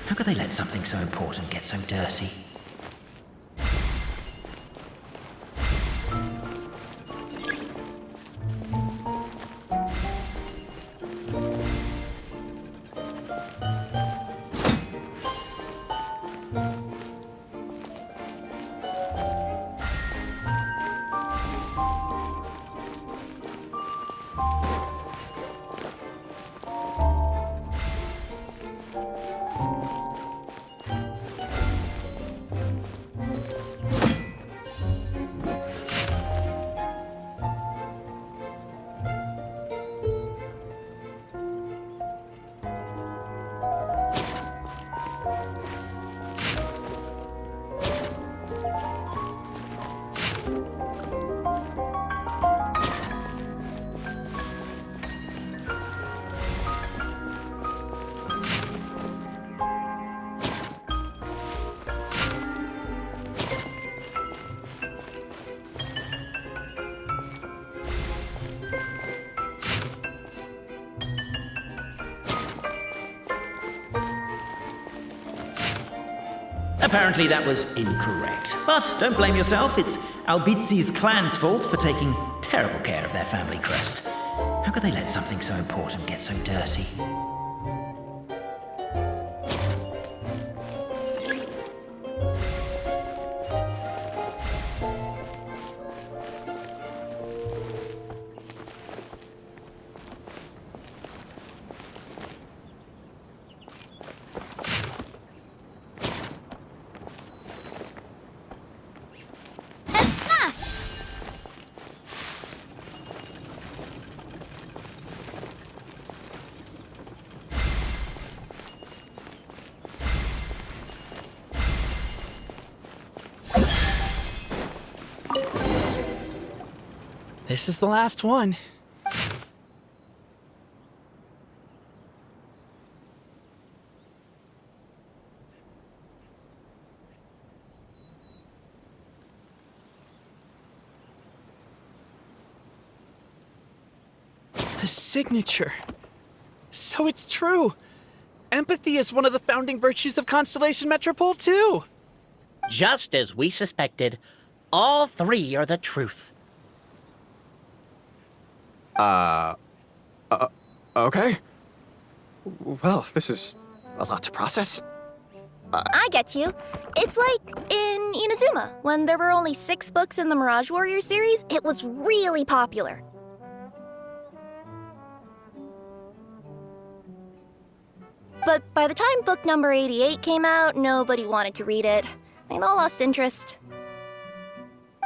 How could they let something so important get so dirty? Apparently that was incorrect. But don't blame yourself, it's Albizi's clan's fault for taking terrible care of their family crest. How could they let something so important get so dirty? This is the last one. The signature. So it's true. Empathy is one of the founding virtues of Constellation Metropole, too. Just as we suspected, all three are the truth. Okay. Well, this is a lot to process. I get you. It's like in Inazuma, when there were only 6 books in the Mirage Warrior series, it was really popular. But by the time book number 88 came out, nobody wanted to read it. They'd all lost interest.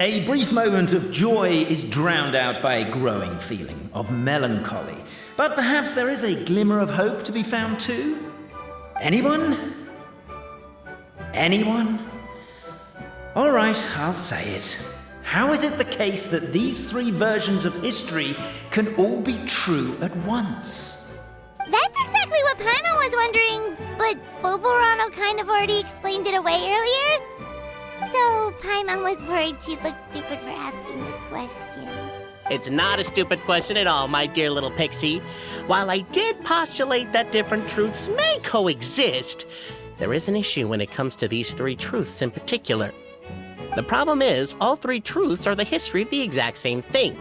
A brief moment of joy is drowned out by a growing feeling of melancholy. But perhaps there is a glimmer of hope to be found too? Anyone? Anyone? All right, I'll say it. How is it the case that these 3 versions of history can all be true at once? That's exactly what Paimon was wondering, but Boborano kind of already explained it away earlier. So Paimon was worried she'd look stupid for asking the question. It's not a stupid question at all, my dear little pixie. While I did postulate that different truths may coexist, there is an issue when it comes to these 3 truths in particular. The problem is, all 3 truths are the history of the exact same thing,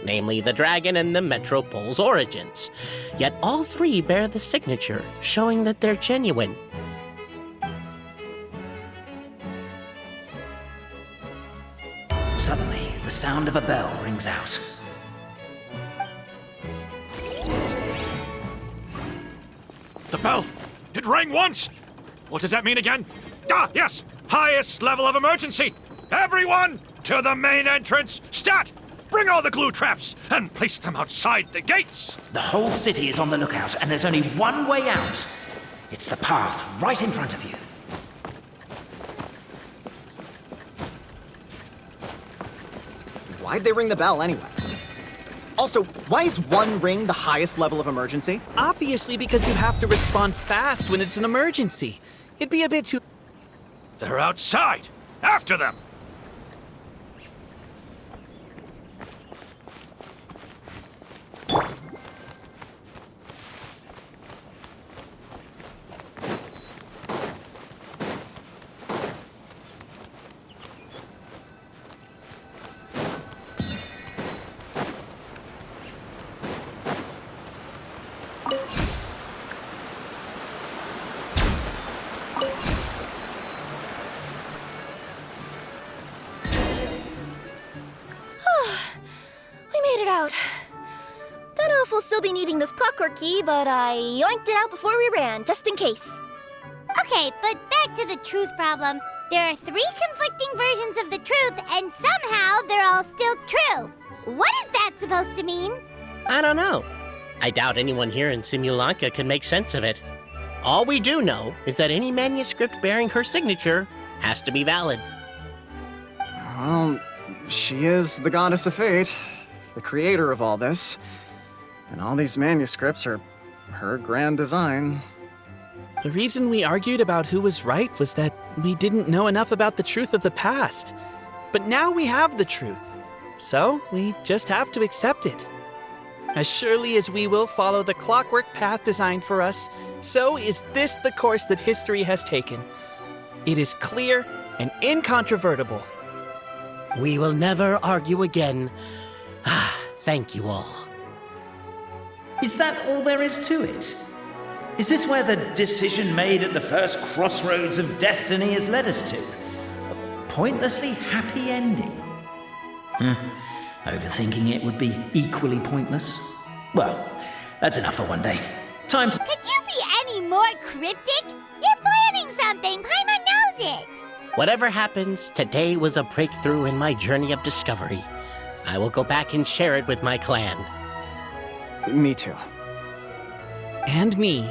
namely the dragon and the Metropole's origins. Yet all 3 bear the signature, showing that they're genuine. Suddenly, the sound of a bell rings out. The bell! It rang once! What does that mean again? Ah, yes! Highest level of emergency! Everyone, to the main entrance! Stat! Bring all the glue traps and place them outside the gates! The whole city is on the lookout, and there's only one way out. It's the path right in front of you. Why'd they ring the bell anyway? Also, why is 1 ring the highest level of emergency? Obviously because you have to respond fast when it's an emergency. It'd be a bit too... They're outside! After them! still be needing this clockwork key, but I yoinked it out before we ran, just in case. Okay, but back to the truth problem. There are 3 conflicting versions of the truth, and somehow they're all still true. What is that supposed to mean? I don't know. I doubt anyone here in Simulanka can make sense of it. All we do know is that any manuscript bearing her signature has to be valid. Well, she is the goddess of fate, the creator of all this. And all these manuscripts are her grand design. The reason we argued about who was right was that we didn't know enough about the truth of the past. But now we have the truth. So we just have to accept it. As surely as we will follow the clockwork path designed for us, so is this the course that history has taken. It is clear and incontrovertible. We will never argue again. Thank you all. Is that all there is to it? Is this where the decision made at the first crossroads of destiny has led us to? A pointlessly happy ending? Overthinking it would be equally pointless. Well, that's enough for one day. Time to... Could you be any more cryptic? You're planning something. Paimon knows it. Whatever happens, today was a breakthrough in my journey of discovery. I will go back and share it with my clan. Me too. And me.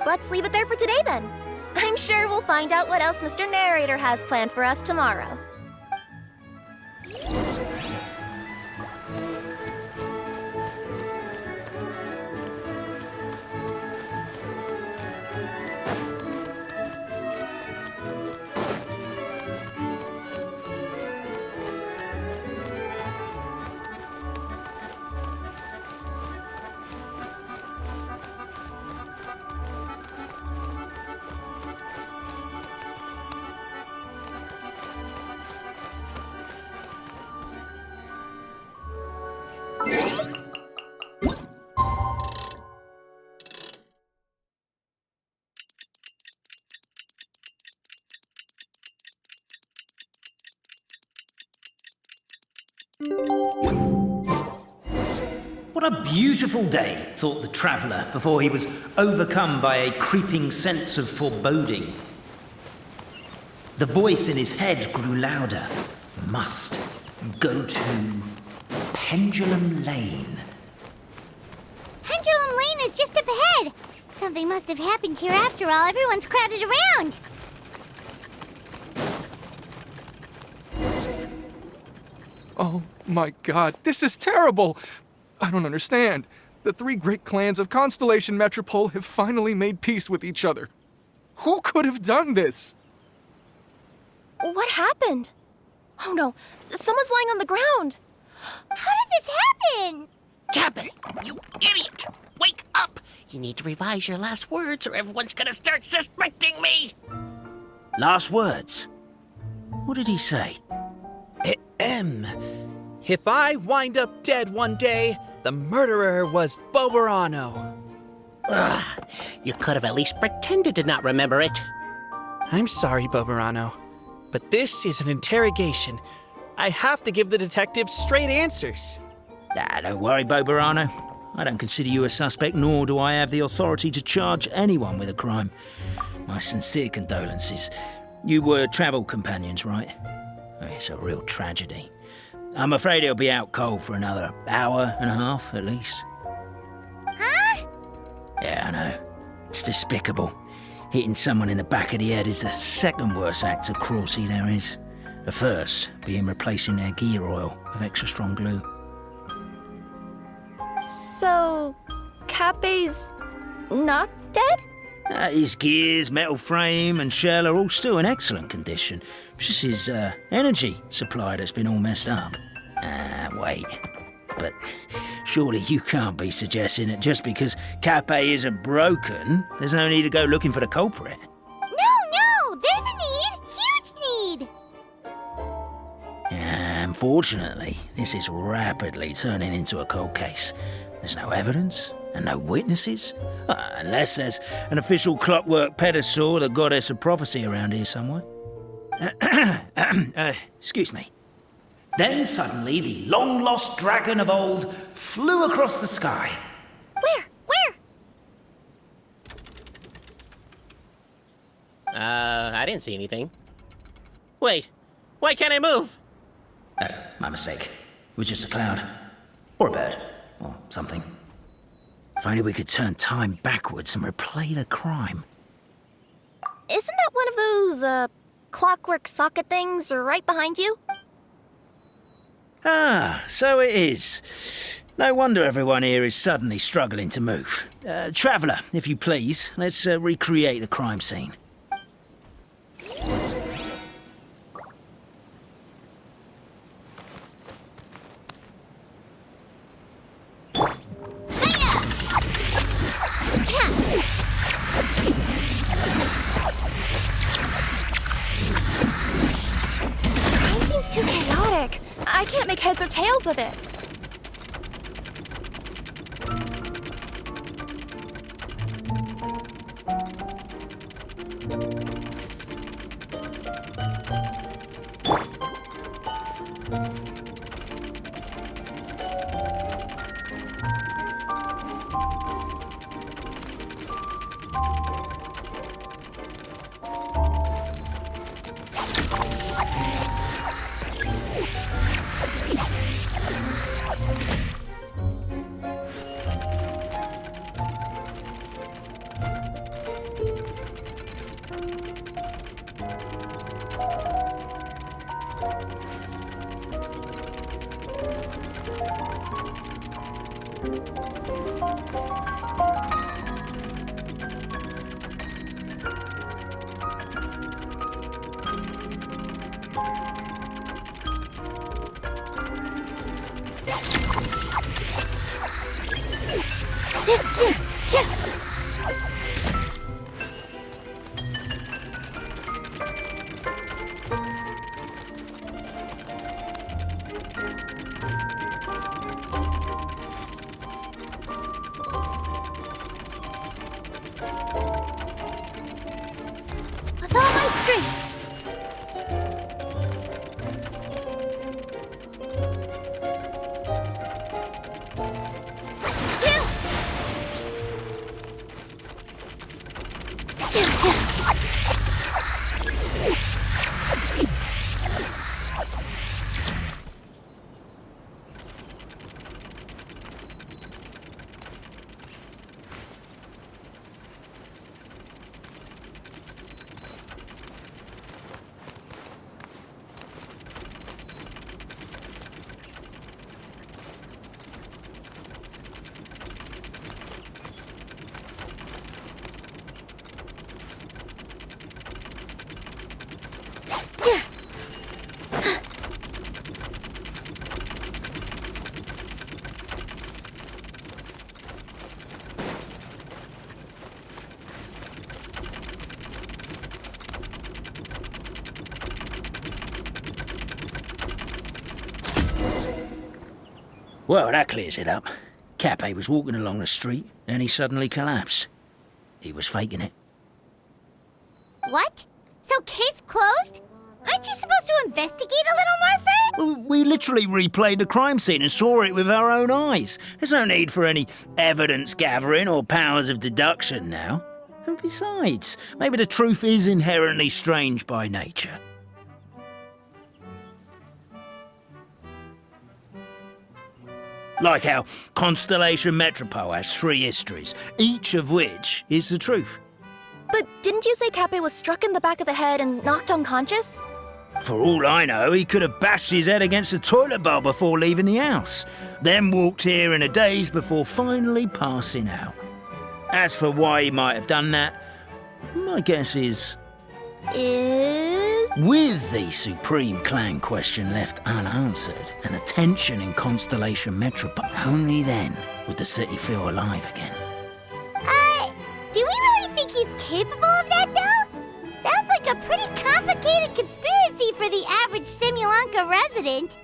Let's leave it there for today then. I'm sure we'll find out what else Mr. Narrator has planned for us tomorrow. What a beautiful day, thought the traveller before he was overcome by a creeping sense of foreboding. The voice in his head grew louder. Must go to Pendulum Lane. Pendulum Lane is just up ahead. Something must have happened here after all. Everyone's crowded around. Oh my god, this is terrible! I don't understand. The 3 great clans of Constellation Metropole have finally made peace with each other. Who could have done this? What happened? Oh no, someone's lying on the ground. How did this happen? Cabot, you idiot! Wake up! You need to revise your last words or everyone's gonna start suspecting me! Last words? What did he say? If I wind up dead one day, the murderer was Boberano. Ugh, you could have at least pretended to not remember it. I'm sorry, Boberano, but this is an interrogation. I have to give the detectives straight answers. Don't worry, Boberano. I don't consider you a suspect, nor do I have the authority to charge anyone with a crime. My sincere condolences. You were travel companions, right? It's a real tragedy. I'm afraid he'll be out cold for another hour and a half, at least. Huh? Yeah, I know. It's despicable. Hitting someone in the back of the head is the second worst act of cruelty there is. The first being replacing their gear oil with extra strong glue. So, Cape's not dead? His gears, metal frame and shell are all still in excellent condition. It's just his energy supply that's been all messed up. Wait. But surely you can't be suggesting that just because Cape isn't broken, there's no need to go looking for the culprit. No, there's a need. Huge need. Unfortunately, this is rapidly turning into a cold case. There's no evidence and no witnesses. Unless there's an official clockwork pedestal, the goddess of prophecy around here somewhere. Excuse me. Then suddenly the long-lost dragon of old flew across the sky. Wait, I didn't see anything. Wait, why can't I move? Oh, my mistake. It was just a cloud. Or a bird. Or something. If only we could turn time backwards and replay the crime. Isn't that one of those, clockwork socket things right behind you? Ah, so it is. No wonder everyone here is suddenly struggling to move. Traveller, if you please, let's recreate the crime scene. Crime scene's too chaotic. I can't make heads or tails of it. With all my strength. Well, that clears it up. Cape was walking along the street, and he suddenly collapsed. He was faking it. What? So case closed? Aren't you supposed to investigate a little more first? Well, we literally replayed the crime scene and saw it with our own eyes. There's no need for any evidence gathering or powers of deduction now. And besides, maybe the truth is inherently strange by nature. Like how Constellation Metropole has 3 histories, each of which is the truth. But didn't you say Cape was struck in the back of the head and knocked unconscious? For all I know, he could have bashed his head against the toilet bowl before leaving the house, then walked here in a daze before finally passing out. As for why he might have done that, my guess is... With the Supreme Clan question left unanswered and the tension in Constellation Metropole, only then would the city feel alive again. Do we really think he's capable of that, though? Sounds like a pretty complicated conspiracy for the average Simulanka resident.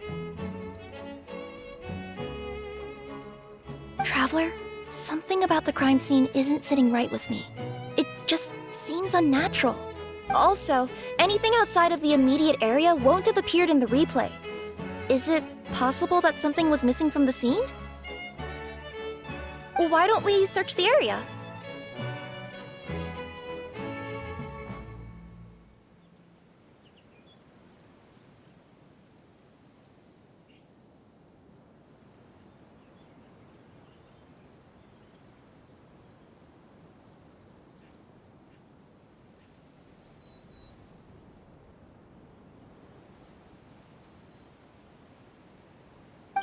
Traveler, something about the crime scene isn't sitting right with me. It just seems unnatural. Also, anything outside of the immediate area won't have appeared in the replay. Is it possible that something was missing from the scene? Why don't we search the area?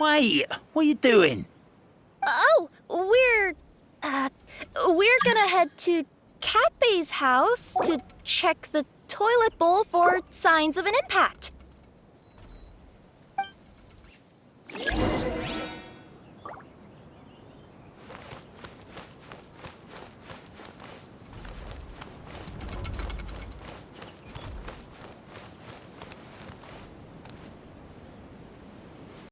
Wait, what are you doing? Oh, we're gonna head to Cat Bay's house to check the toilet bowl for signs of an impact.